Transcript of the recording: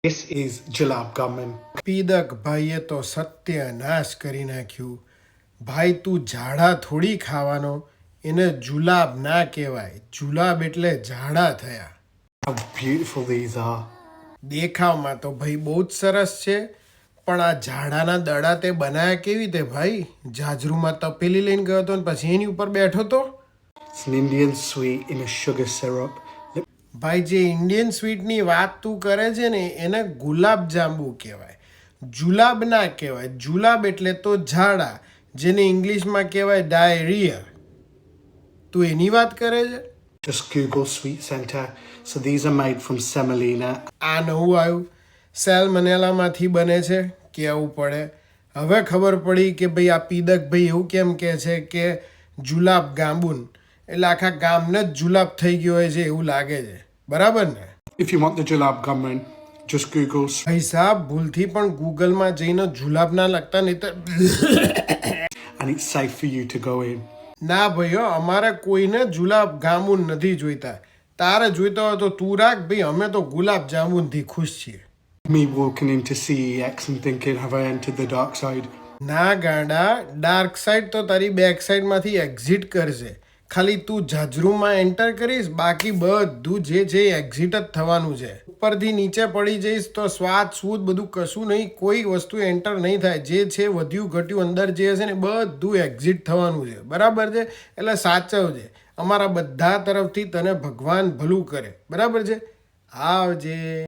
This is Jalab Gaman. પીદક ભાઈએ તો સત્યનાશ કરી નાખ્યું. ભાઈ તું ઝાડા થોડી ખાવાનો, એને જુલાબ ના કહેવાય. જુલાબ એટલે ઝાડા થયા. How beautiful these are. દેખાવમાં તો ભાઈ બહુ જ સરસ છે, પણ આ ઝાડાના દડા તે બનાયા કેવી રીતે ભાઈ? જાજરૂમાં તપેલી લઈને ગયો હતો ને પછી એની ઉપર બેઠો તો? It's an Indian sweet in a sugar syrup. ભાઈ જે ઇન્ડિયન સ્વીટની વાત તું કરે છે ને એને ગુલાબ જાંબુ કહેવાય, જુલાબ ના કહેવાય. જુલાબ એટલે તો ઝાડા, જેને ઇંગ્લિશમાં કહેવાય ડાયરિયા. તું એની વાત કરે છે? Just Google Sweet Center. So these are made from semolina. આ નવું આવ્યું, સેલ્મનેલામાંથી બને છે, કહેવું પડે. હવે ખબર પડી કે ભાઈ આ પીદક ભાઈ એવું કેમ કહે છે કે જુલાબ ગાંબુન, એટલે આખા ગામને જ જુલાબ થઈ ગયો હોય છે એવું લાગે છે, બરાબર ને? If you want the Jalab Gaman, just Google. ભાઈ સાહેબ ભૂલથી પણ ગૂગલમાં જઈને જુલાબ ના લખતા, નહીં તો And it's safe for you to go in. ના ભાઈઓ, અમારે કોઈને જુલાબ ગાંબુન નથી જોઈતા. તારે જોઈતા હોય તો તું રાખ ભાઈ, અમે તો ગુલાબ જાંબુનથી ખુશ છીએ. Me walking into CEX and thinking, have I entered the dark side? ના ગાંડા, ડાર્ક સાઈડ તો તારી બેક સાઈડમાંથી એક્ઝિટ કરશે. ખાલી તું જાજરૂમાં એન્ટર કરીશ, બાકી બધું જે છે એક્ઝિટ જ થવાનું છે. ઉપરથી નીચે પડી જઈશ તો સ્વાદ સૂદ બધું કશું નહીં, કોઈ વસ્તુ એન્ટર નહીં થાય. જે છે વધ્યું ઘટ્યું અંદર જે હશે ને બધું એક્ઝિટ થવાનું છે, બરાબર છે? એટલે સાચવજે, અમારા બધા તરફથી તને ભગવાન ભલું કરે, બરાબર છે? આવજે.